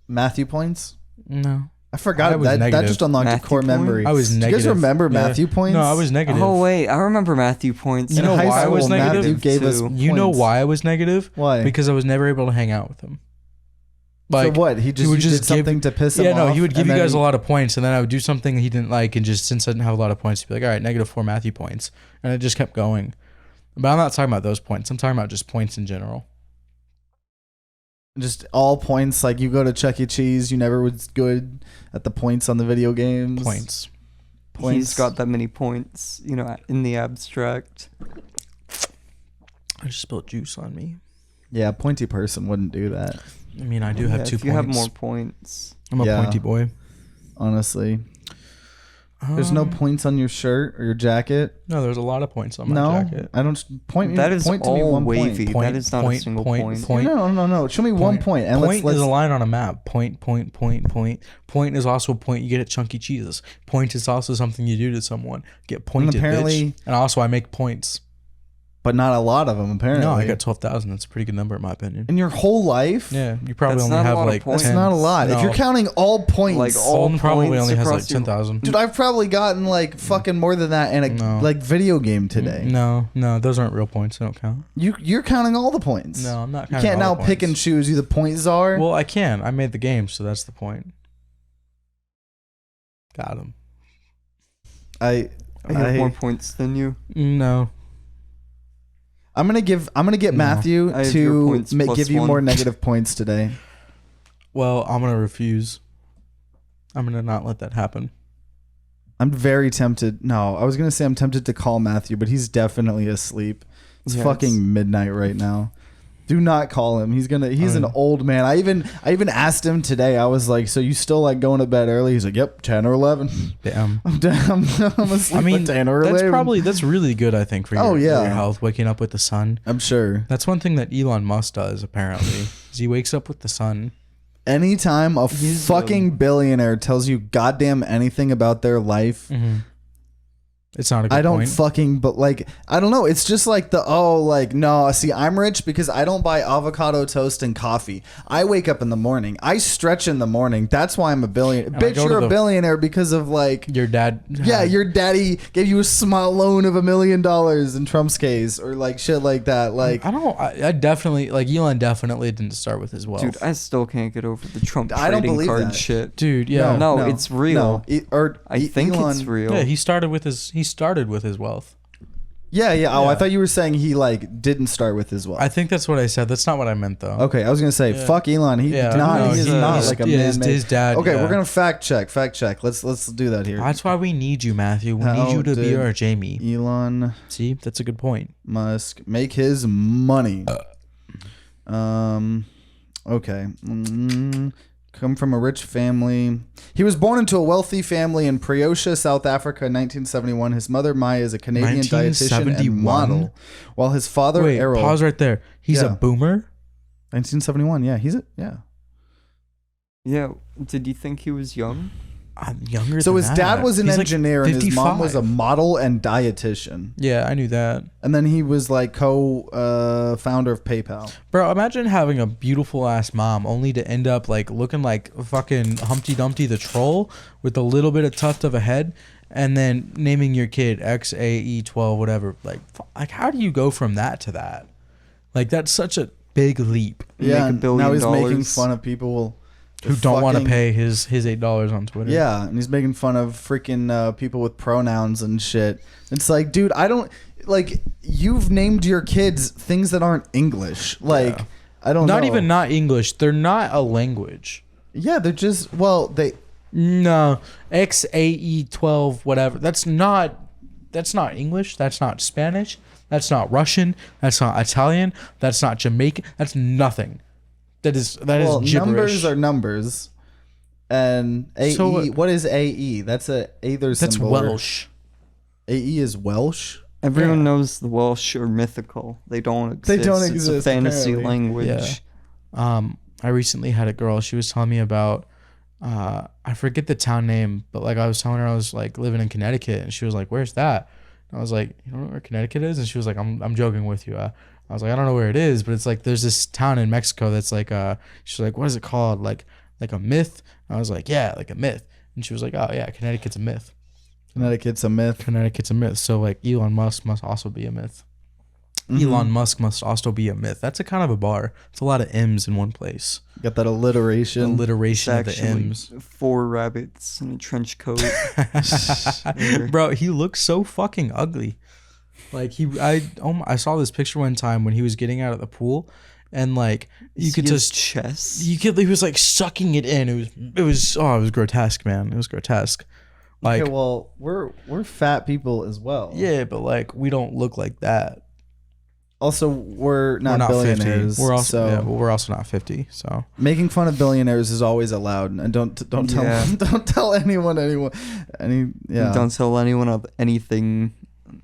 Matthew points. No. I forgot I was that. That negative. just unlocked Matthew a core points? memory. I was Do you negative. guys remember Yeah. Matthew points? No, I was negative. Oh wait, I remember Matthew points. You In know high why I was school, negative? Matthew gave us too. You know points. why I was negative? Why? Because I was never able to hang out with him. For what? He would did just something give, to piss him yeah, off. no, he would give and you then guys a lot of points, and then I would do something he didn't like, and just since I didn't have a lot of points, he'd be like, all right, -4 Matthew points. And it just kept going. But I'm not talking about those points. I'm talking about just points in general. Just all points. Like you go to Chuck E. Cheese, you never was good at the points on the video games. Points. He's got that many points, in the abstract. I just spilled juice on me. Yeah, a pointy person wouldn't do that. I mean, I do have 2 if points. you have more points. I'm a Yeah. pointy boy. Honestly. There's no points on your shirt or your jacket. No, there's a lot of points on my No, jacket. I don't point. That is point to me all one wavy. point. Point, That is not point, a single point, point. No. Show me 1 point. And Point let's is a line on a map. Point. Point is also a point you get at Chunky Cheese's. Point is also something you do to someone. Get pointed, apparently- bitch. And also, I make points. but not a lot of them apparently. No, I got 12,000. That's a pretty good number in my opinion. in your whole life. Yeah, you probably That's only not a have lot of like points. 10. That's not a lot. No. If you're counting all points, Like all Alden probably points only has like across your- 10,000. dude, I've probably gotten like fucking more than that in a No. like video game today. No, those aren't real points. They don't count. You're counting all the points. No, I'm not You counting can't now all the pick and points. choose who the points are. Well, I can. I made the game, so that's the point. Got him. I have more points than you. No. I'm gonna get No. Matthew I have your to points plus give you one. more negative points today. Well, I'm gonna refuse. I'm gonna not let that happen. I'm very tempted. No, I was gonna say I'm tempted to call Matthew, but he's definitely asleep. It's Yeah, fucking midnight right now. Do not call him. He's an old man. I even asked him today. I was like, "So you still like going to bed early?" He's like, "Yep, 10 or 11." Damn. I'm asleep I mean, at 10 or 11. that's really good. I think for Oh, your, yeah. your health, waking up with the sun. I'm sure. That's one thing that Elon Musk does. Apparently, is he wakes up with the sun. Anytime a He's, fucking billionaire tells you goddamn anything about their life, It's not a good I don't point. fucking, but like, I don't know. It's just like no, see, I'm rich because I don't buy avocado toast and coffee. I wake up in the morning. I stretch in the morning. That's why I'm a billionaire. I Bitch, go to you're a the- billionaire because of like, Your dad. yeah, your daddy gave you a small loan of $1 million in Trump's case or like shit like that. Like, I don't. I definitely like Elon. Definitely didn't start with his wealth. Dude, I still can't get over the Trump I don't trading believe card that. shit. Dude, yeah. No, it's real. I think Elon, it's real. Yeah, he started with his wealth. Yeah. Oh, I Yeah. thought you were saying he like didn't start with his wealth. I think that's what I said. That's not what I meant though. Okay, I was gonna say fuck Elon. He Yeah, did not. no, He's he- not like a yeah, man. his dad, Okay, yeah. we're gonna fact check. Let's do that here. That's why we need you, Matthew. We How need you to be did our Jamie. Elon See, that's a good point. Musk make his money. Okay. Come from a rich family. He was born into a wealthy family in Preussa, South Africa in 1971. His mother, Maya, is a Canadian dietitian and 1971? model. While his father, Wait, Errol... pause right there. He's Yeah. a boomer? 1971, yeah. Yeah. Yeah. Did you think he was young? I'm younger So than his dad that. was an He's like engineer and his mom was a 55. model and dietitian. Yeah, I knew that. And then he was like co-founder of PayPal. Bro, imagine having a beautiful ass mom only to end up like looking like fucking Humpty Dumpty the troll with a little bit of tuft of a head and then naming your kid XAE12 whatever. Like how do you go from that to that? Like that's such a big leap. Yeah, Make $1 and billion now he's making dollars. fun of people Who don't want to fucking- pay his $8 on Twitter. Yeah, and he's making fun of freaking people with pronouns and shit. It's like, dude, I don't like. You've named your kids things that aren't English. Like, Yeah. I don't know. Not even not English. They're not a language. Yeah, they're just they. No, XAE12 whatever. That's not English. That's not Spanish. That's not Russian. That's not Italian. That's not Jamaican. That's nothing. That is gibberish. Numbers are numbers, and AE. So, what is AE? That's a either That's symbol. or- Welsh. AE is Welsh. Everyone Yeah. knows the Welsh are mythical. They don't exist. They don't It's exist, a fantasy apparently. language. Yeah. I recently had a girl. She was telling me about. I forget the town name, but like I was telling her I was like living in Connecticut, and she was like, "Where's that?" And I was like, "You don't know where Connecticut is?" And she was like, "I'm joking with you." I was like, "I don't know where it is, but it's like there's this town in Mexico that's like she's like, "What is it called? Like a myth?" And I was like, "Yeah, like a myth." And she was like, "Oh yeah, Connecticut's a myth. Connecticut's a myth. Connecticut's a myth." So like Elon Musk must also be a myth. Mm-hmm. Elon Musk must also be a myth. That's a kind of a bar. It's a lot of M's in one place. Got that alliteration. Alliteration of the Actually, M's. 4 rabbits in a trench coat. Bro, he looks so fucking ugly. Like I saw this picture one time when he was getting out of the pool, and like you could just chest. he was like sucking it in. It was grotesque, man. It was grotesque. Like Okay, well, we're fat people as well. yeah, but like we don't look like that. Also, we're not, We're not 50. billionaires. We're also so we're also not 50. So making fun of billionaires is always allowed, and don't tell don't tell anyone Don't tell anyone of anything.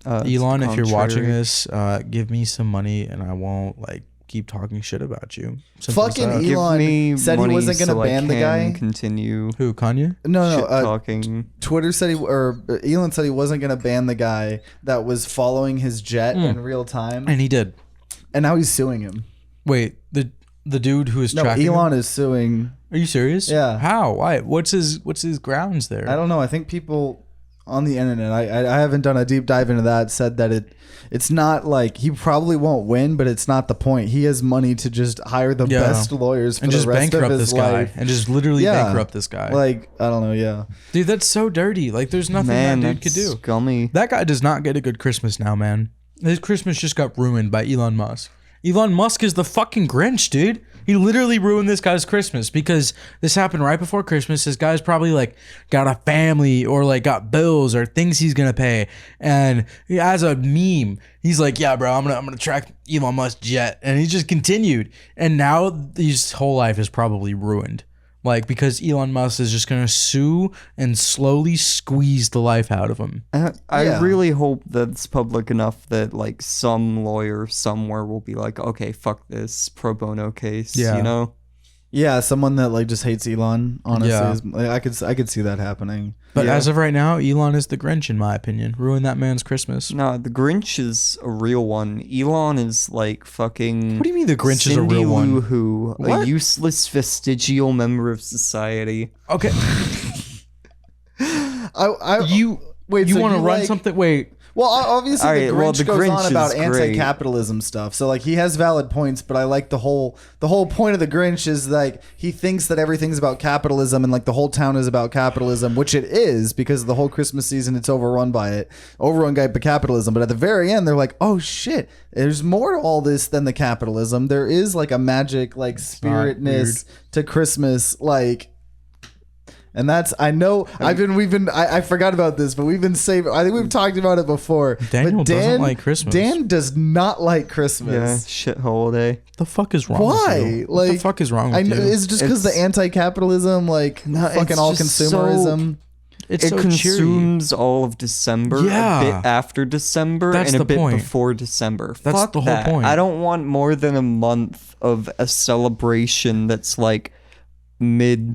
Elon, if you're watching contrary. this, give me some money and I won't like keep talking shit about you. Simple as Fucking that. Give Elon me said he money wasn't gonna so I ban the can guy. Continue. Who, Kanye? No, shit talking. Twitter said Elon said he wasn't gonna ban the guy that was following his jet in real time, And he did. and now he's suing him. Wait, the dude who is No, tracking Elon him? is suing. Are you serious? Yeah. How? Why? What's his grounds there? I don't know. I think people on the internet, I haven't done a deep dive into that, said that it's not like he probably won't win, but it's not the point. He has money to just hire the best lawyers for and the just rest bankrupt of his this guy life. and just literally bankrupt this guy. Like, I don't know. Yeah. Dude, that's so dirty. Like, there's nothing Man, that dude that's could do. scummy. That guy does not get a good Christmas now, man. His Christmas just got ruined by Elon Musk. Elon Musk is the fucking Grinch, dude. He literally ruined this guy's Christmas because this happened right before Christmas. This guy's probably like got a family or like got bills or things he's gonna pay. And as a meme, he's like, "Yeah, bro, I'm gonna track Elon Musk's jet," and he just continued. And now his whole life is probably ruined. Like, because Elon Musk is just gonna sue and slowly squeeze the life out of him. I Yeah. really hope that's public enough that like some lawyer somewhere will be like, okay, fuck this pro bono case. Yeah. You know? Yeah, someone that like just hates Elon. Honestly, Yeah. like, I could see that happening. But Yeah. as of right now, Elon is the Grinch, in my opinion. Ruined that man's Christmas. No, the Grinch is a real one. Elon is like fucking. What do you mean the Grinch is a Cindy real one? Lou Who, a What? useless vestigial member of society. Okay, I you wait. you so want to run like- something? Wait, Well, obviously, All the right, Grinch well, the goes Grinch on about is great. anti-capitalism stuff. So, like, he has valid points, but I like the whole point of the Grinch is like he thinks that everything's about capitalism and like the whole town is about capitalism, which it is because the whole Christmas season it's overrun by capitalism. But at the very end, they're like, oh shit, there's more to all this than the capitalism. There is like a magic, like not spiritness to Christmas, like. And that's I forgot about this, but we've been saving. I think we've talked about it before. Daniel but doesn't like Christmas. Dan does not like Yeah, Christmas. shit holiday. the fuck is wrong? Why? With you? What the Like, fuck is wrong with I know you? is it just because the It's- anti-capitalism, like No, fucking it's all just consumerism. It's It so cheery. consumes all of December, Yeah. a bit after December, That's and a the bit point. before December. That's Fuck the whole that. point. I don't want more than a month of a celebration that's like mid.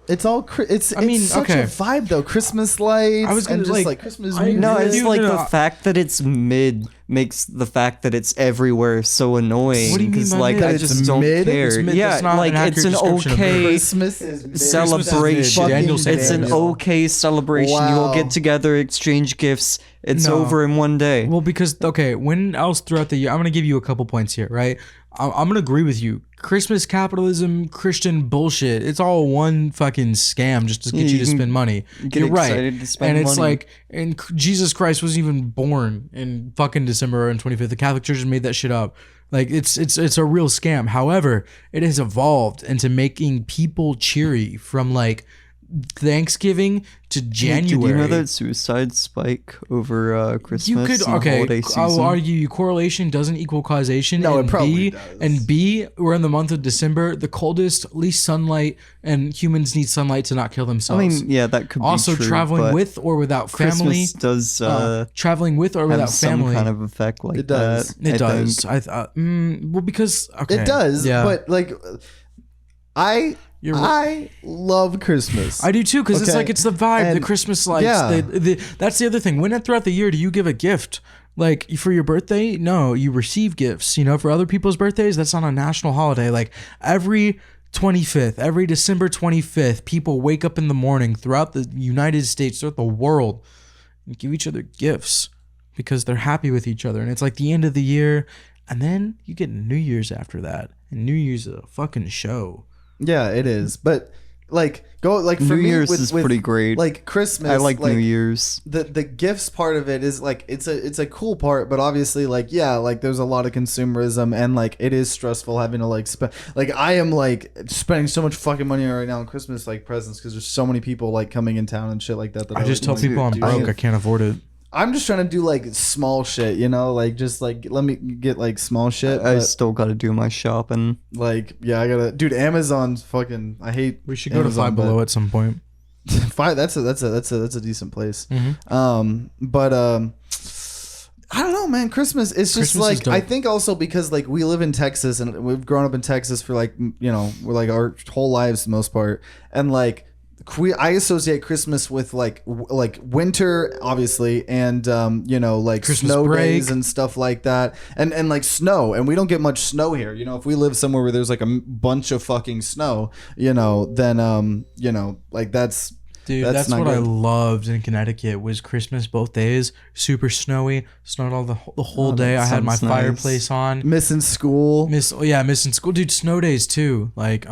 It's all. It's such okay. a vibe though. Christmas lights. I was gonna, and just like, like Christmas I music. No, agree with it's you. like No, the no. fact that it's mid makes the fact that it's everywhere so annoying. What do you mean 'cause, by like mid? I That just it's don't mid? care. It's mid. Yeah, That's not like an it's an accurate description of mid. okay Christmas is mid. celebration. Daniel said It's an mid. okay celebration. You all Wow. get together, exchange gifts. It's No. over in one day. Well, because when else throughout the year? I'm gonna give you a couple points here, right? I'm gonna agree with you. Christmas capitalism, Christian bullshit. It's all one fucking scam just to get Yeah, you you to can spend money. get You're right, excited to spend and it's money. like, and Jesus Christ wasn't even born in fucking December and 25th. The Catholic Church just made that shit up. Like it's a real scam. However, it has evolved into making people cheery from like Thanksgiving to January. Did you know that suicide spike over Christmas? You could and the holiday I'll season? argue correlation doesn't equal causation. No, and it probably B, does. And B, we're in the month of December, the coldest, least sunlight, and humans need sunlight to not kill I themselves. mean, yeah, that could also be true, traveling but with or without family. Christmas does Traveling with or have without some family. kind of effect like It does. that. It I does. think. Well, because okay, It does, Yeah, but like, I You're right. I love Christmas. I do too, because it's Okay. like it's the vibe, the And- Christmas lights. yeah. That's the other thing. When throughout the year do you give a gift? Like for your birthday? No, you receive gifts. You know, for other people's birthdays, that's on a national holiday. Like every 25th, every December 25th, people wake up in the morning throughout the United States, throughout the world, and give each other gifts because they're happy with each other. And it's like the end of the year, and then you get New Year's after that, and New Year's is a fucking show. Yeah, it is. But like go like for New me Year's with, is with, pretty great. Like Christmas, I like New Year's. The gifts part of it is like it's a cool part, but obviously like yeah, like there's a lot of consumerism and like it is stressful having to like spend like I am like spending so much fucking money right now on Christmas like presents because there's so many people like coming in town and shit like that. I just tell people I'm do broke. shit. I can't afford it. I'm just trying to do like small shit, you know, like just like let me get like small shit. I but, still gotta do my shopping. like, yeah, I gotta, dude. Amazon's fucking. I hate. We should go Amazon, to Five Below at some point. Five. That's a decent place. Mm-hmm. But I don't know, man. Christmas. It's just Christmas is like dope. I think also because like we live in Texas and we've grown up in Texas for like we're like our whole lives for the most part, and like. I associate Christmas with like winter, obviously, and like Christmas snow break. days and stuff like that, and like snow, and we don't get much snow here. You know, if we live somewhere where there's like a bunch of fucking snow, then like that's. Dude, That's that's not what I good. loved in Connecticut was Christmas both days. Super snowy, snowed all the whole Oh, day. that I had my sounds nice. fireplace on. Missing school. Missing school, dude. Snow days too. Like,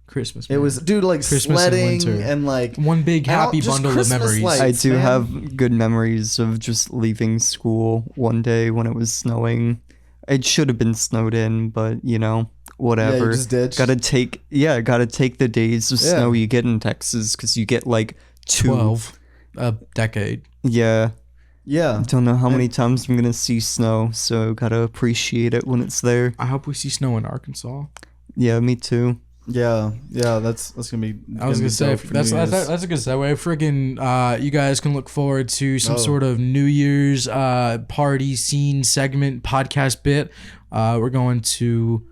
Christmas. It man. was, dude, like Christmas and sledding winter. and like one big and all- happy just bundle of Christmas memories. lights. I do man. have good memories of just leaving school one day when it was snowing. It should have been snowed in, but whatever. Yeah, you just ditched. Gotta take the days of Yeah. snow you get in Texas because you get like 12 a decade. Yeah, Yeah. don't know how many times I'm gonna see snow, so gotta appreciate it when it's there. I hope we see snow in Arkansas. Yeah, me too. Yeah, that's gonna be. I was gonna say dope for that's New Year's. a good segue. Friggin', you guys can look forward to some Oh. sort of New Year's party scene segment podcast bit. We're going to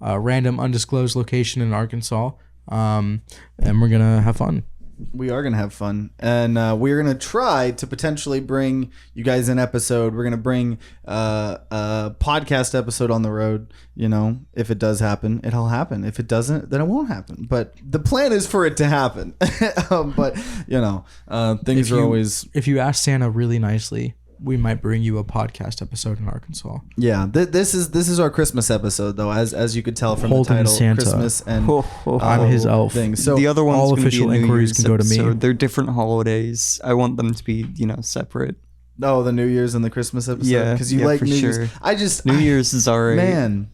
a random undisclosed location in Arkansas, and we're gonna have fun. We are gonna have fun, and we're gonna try to potentially bring you guys an episode. We're gonna bring a podcast episode on the road. If it does happen, it'll happen. If it doesn't, then it won't happen. But the plan is for it to happen. But things are always If you ask Santa really nicely, we might bring you a podcast episode in Arkansas. yeah. This is our Christmas episode, though, as you could tell from Holden the title, Santa. Christmas and I'm his elf. thing. So the other one's all gonna official be a New inquiries Year's can go to me. episode. They're different holidays. I want them to be, separate. the New Year's and the Christmas episode. Yeah, because you yeah, like for New sure. Year's. New Year's is alright. Man,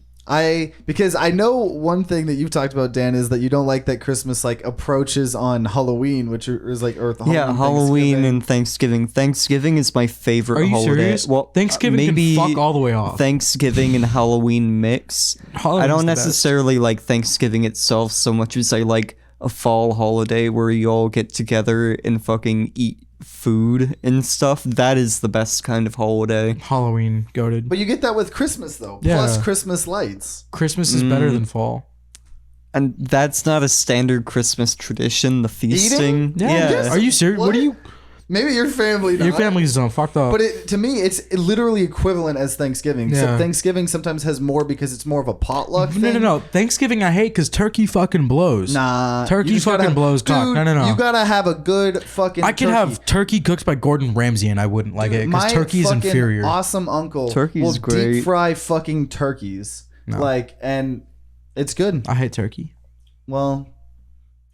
because I know one thing that you've talked about, Dan, is that you don't like that Christmas like approaches on Halloween, which is like Halloween and Thanksgiving. Thanksgiving is my favorite Are you holiday. serious? Well, Thanksgiving maybe can fuck all the way off. Thanksgiving and Halloween mix. Halloween's I don't the best. necessarily like Thanksgiving itself so much as I like a fall holiday where you all get together and fucking eat food and stuff. That is the best kind of holiday. Halloween, goated. But you get that with Christmas though, Yeah. plus Christmas lights. Christmas is better than fall. And that's not a standard Christmas tradition, the feasting. Yeah. Are you serious? What What? are you? Maybe your family. Your not. family's fucked up. But to me, it's literally equivalent as Thanksgiving. Yeah. Except Thanksgiving sometimes has more because it's more of a potluck thing. No. Thanksgiving I hate because turkey fucking blows. Nah, Turkey you just gotta fucking blows cock. Dude, No. You gotta have a good fucking. I could turkey. have turkey cooked by Gordon Ramsay and I wouldn't like it My because turkey is fucking inferior. Awesome uncle Turkey's will great. deep fry fucking turkeys. No. And it's good. I hate turkey. Well,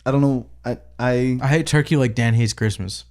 I don't know. I I hate turkey like Dan hates Christmas.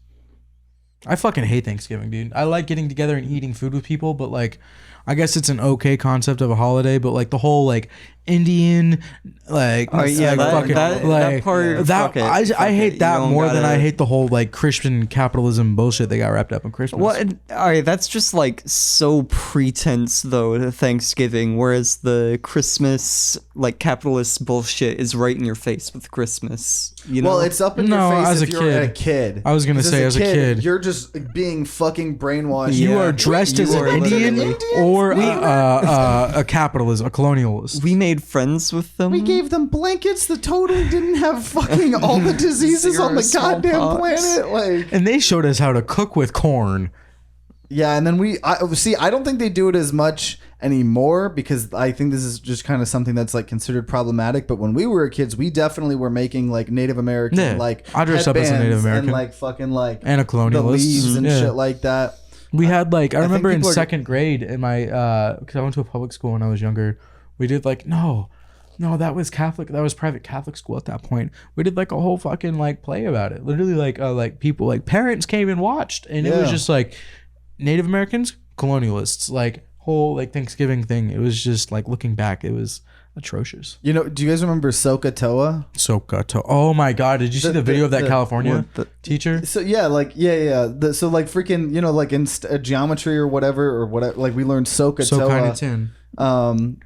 I fucking hate Thanksgiving, dude. I like getting together and eating food with people, but like, I guess it's an okay concept of a holiday, but like the whole like Indian, like, Oh, yeah, like, that- fucking, that like, part, that fuck it, I fuck hate it. that You don't more than I gotta- hate the whole like Christian capitalism bullshit they got wrapped up in Christmas. Well, alright, that's just like so pretense though to Thanksgiving, whereas the Christmas like capitalist bullshit is right in your face with Christmas. well, it's up in No, your face as if a you're kid. a kid. I was gonna 'Cause say, as a kid. you're just being fucking brainwashed. You Yeah. are dressed You as an are Indian literally- or a capitalist, a colonialist. we made friends with them. We gave them blankets that totally didn't have fucking all the diseases on the Zero goddamn smallpox. planet. Like, And they showed us how to cook with corn. yeah, and then I don't think they do it as much anymore because I think this is just kind of something that's like considered problematic. But when we were kids, we definitely were making like Native American Yeah, like I dressed up as a Native headbands American. and like fucking like And a the colonialist. leaves and Yeah. shit like that. We had like I remember in people are- second grade in my because I went to a public school when I was younger. We did like no, that was Catholic. That was private Catholic school at that point. We did like a whole fucking like play about it. Literally like people like parents came and watched, and it was Yeah. just like Native Americans, colonialists, like whole like Thanksgiving thing. It was just like looking back, it was atrocious. You know, do you guys remember Sokotoa? Sokoto. Oh my god, did you see the video of that California teacher? So yeah, like so like freaking, you know, like in geometry or whatever, like we learned Sokotoa. So kind of 10.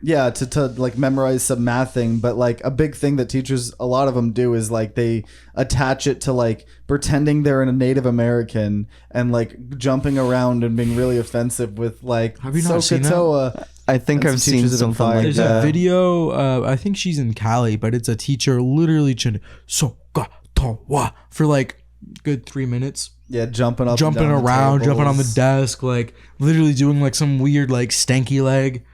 Yeah, to like memorize some math thing, but like a big thing that teachers, a lot of them do is like they attach it to like pretending they're a Native American and like jumping around and being really offensive with like Have you not seen that? I think I've seen something like There's that. a video, I think she's in Cali, but it's a teacher literally chanting Sokotowa for like good 3 minutes. Yeah, jumping up, Jumping and down around, the jumping on the tables. desk, like literally doing like some weird like stanky leg.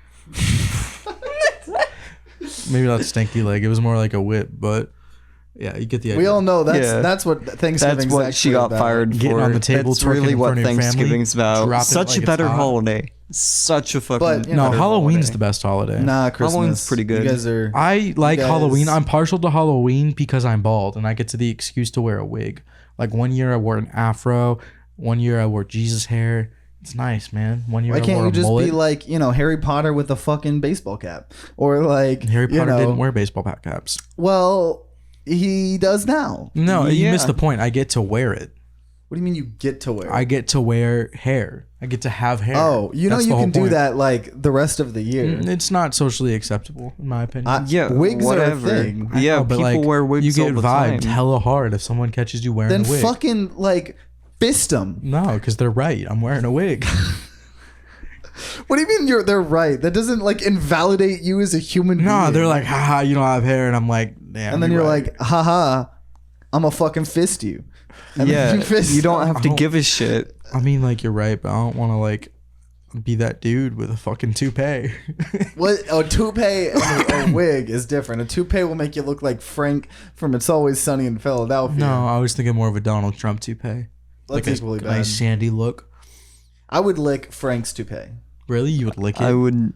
Maybe not stanky leg. It was more like a whip, but yeah, you get the idea. We all know that's what Thanksgiving's That's what she actually got about. fired Getting for. on the table, That's twerking really in what front of your family, Thanksgiving's about. dropping it Such like a it's better hot. holiday. Such a fucking. But, you No, better Halloween's holiday. the best holiday. Nah, Christmas. Halloween's pretty good. You guys are. I like guys- Halloween. I'm partial to Halloween because I'm bald and I get to the excuse to wear a wig. Like 1 year I wore an afro, 1 year I wore Jesus hair. It's nice, man. 1 year Why I can't wore you a just mullet. be like, you know, Harry Potter with a fucking baseball cap, or like Harry you Potter know, didn't wear baseball caps. Well, he does now. No, you Yeah. missed the point. I get to wear it. What do you mean you get to wear? I get to wear hair. I get to have hair. Oh, you know That's you the whole can do point. that like the rest of the year. It's not socially acceptable, in my opinion. Yeah, wigs whatever. are a thing. I Yeah, know, but, people like, wear wigs You get all the vibed time. hella hard if someone catches you wearing Then a wig. fucking like fist them. No, because they're right. I'm wearing a wig. What do you mean they're right? That doesn't like invalidate you as a human being. No, they're like, haha, you don't have hair. And I'm like, damn. and then you're right. like, haha, I'm a fucking fist you. And Yeah, then you fist you don't them. have to don't- give a shit. I mean, like, you're right, but I don't want to, like, be that dude with a fucking toupee. What a toupee and a wig is different. A toupee will make you look like Frank from It's Always Sunny in Philadelphia. No, I was thinking more of a Donald Trump toupee. That's Like a equally bad. nice sandy look. I would lick Frank's toupee. Really? You would lick it? I would.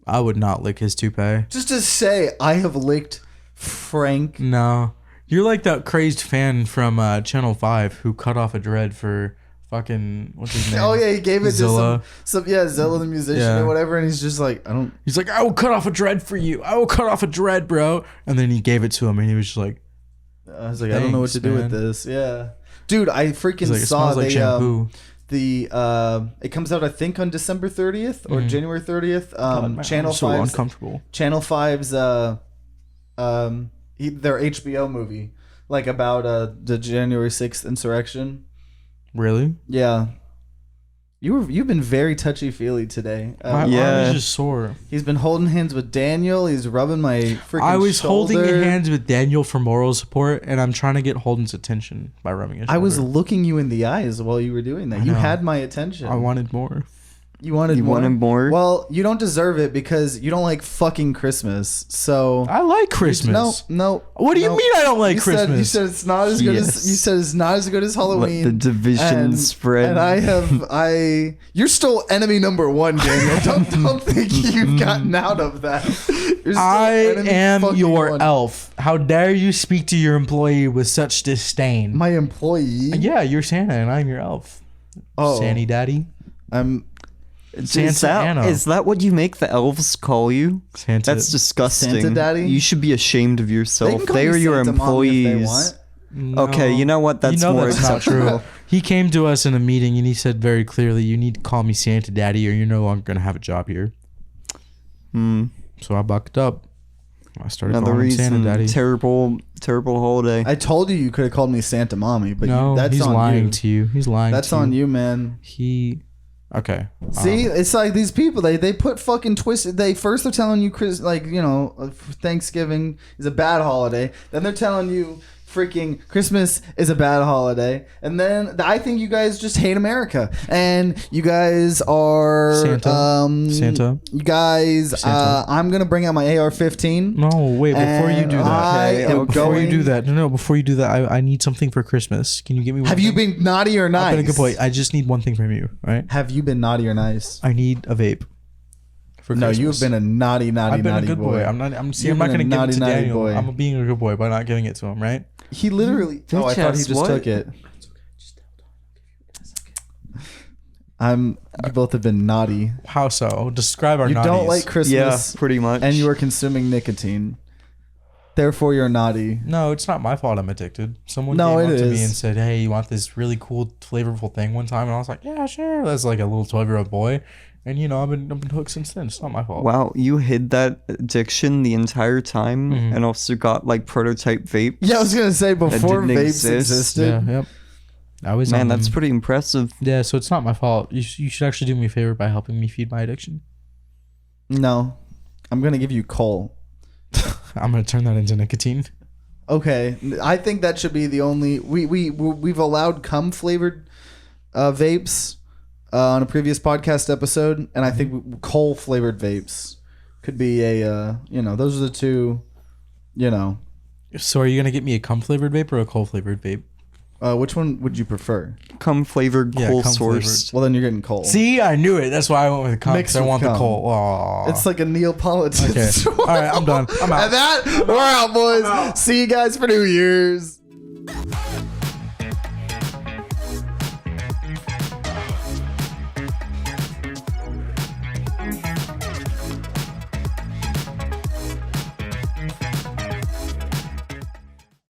I would not lick his toupee. Just to say, I have licked Frank. No. You're like that crazed fan from Channel 5 who cut off a dread for fucking, what's his name? Oh yeah, he gave it Zilla. to some Zilla the musician Yeah. or whatever, and he's just like, I don't. He's like, I will cut off a dread for you. I will cut off a dread, bro. And then he gave it to him and he was just like, I was like, I don't know what to Thanks, do man. with this. Yeah, dude, I freaking he's like it saw smells like shampoo. it comes out I think on December 30th or January 30th. God, man, Channel I'm so 5's uncomfortable. Channel 5's their HBO movie like about the January 6th insurrection. Really? Yeah. You've been very touchy feely today. My arm Yeah. is just sore. He's been holding hands with Daniel. He's rubbing my freaking I was holding shoulder. hands with Daniel for moral support, and I'm trying to get Holden's attention by rubbing his shoulder. I was looking you in the eyes while you were doing that. You know. had my attention. I wanted more. You wanted You more? wanted more? Well, you don't deserve it because you don't like fucking Christmas. So I like Christmas. No. What do you mean I don't like you Christmas? Said it's not as good as Yes. you said it's not as good as Halloween. Let the division spread. And you're still enemy number one, Daniel. don't think you've gotten out of that. You're still I enemy am fucking your one. elf. How dare you speak to your employee with such disdain? My employee. Yeah, you're Santa and I'm your elf. Oh, Sandy Daddy. I'm Santa Anna. is that what you make the elves call you? Santa. That's disgusting. Santa Daddy? You should be ashamed of They yourself. can call They me are your Santa Mommy if they employees. want. Okay, you know what? That's more that's not acceptable. true. He came to us in a meeting and he said very clearly, "You need to call me Santa Daddy, or you're no longer gonna have a job here." Hmm. So I bucked up. I started Another calling him Santa reason. Daddy. Terrible holiday. I told you could have called me Santa Mommy, but No, that's he's on lying you. to you. He's lying. That's to on you. you, man. Okay. See, it's like these people. They put fucking twisted. They first they're telling you Thanksgiving is a bad holiday. Then they're telling you freaking Christmas is a bad holiday. And then I think you guys just hate America. And you guys are Santa. You guys. Santa. I'm gonna bring out my AR-15. No, wait. Before you do And that, I am before you going- do that, no. Before you do that, I need something for Christmas. Can you give me? One Have you thing? been naughty or I've nice? been a good boy. I just need one thing from you, right? Have you been naughty or nice? I need a vape. For No, Christmas. you have been a naughty I've been a naughty good boy. I'm not. I'm You've not been going to a give it to naughty Daniel. boy. I'm being a good boy by not giving it to him, right? He literally. Oh, I thought he Bitch-ass just what? took it. You both have been naughty. How so? Describe our You naughties. don't like Yeah, Christmas, pretty much. and you are consuming nicotine. Therefore, you're naughty. No, it's not my fault I'm addicted. Someone No, came it up to me is. and said, "Hey, you want this really cool, flavorful thing?" One time, and I was like, "Yeah, sure." That's like a little 12-year-old boy, and I've been hooked since then. It's not my fault. Wow, you hid that addiction the entire time Mm-hmm. and also got like prototype vape. Yeah, I was gonna say before didn't vapes exist. existed. Yeah, yep. I was Man, that's pretty impressive. Yeah, so it's not my fault. You should actually do me a favor by helping me feed my addiction. No, I'm gonna give you coal. I'm gonna turn that into nicotine. Okay, I think that should be the only we've allowed cum flavored vapes on a previous podcast episode, and I think coal flavored vapes could be a those are the two. So are you gonna get me a cum flavored vape or a coal flavored vape? Which one would you prefer? Cum flavored, Yeah, coal cum sourced. Well, then you're getting coal. See, I knew it. That's why I went with cum. Mixed 'Cause I with want the cum. coal. Aw. It's like a Neapolitan. Okay. All right, I'm done. I'm out. And that we're out, boys. See you guys for New Year's.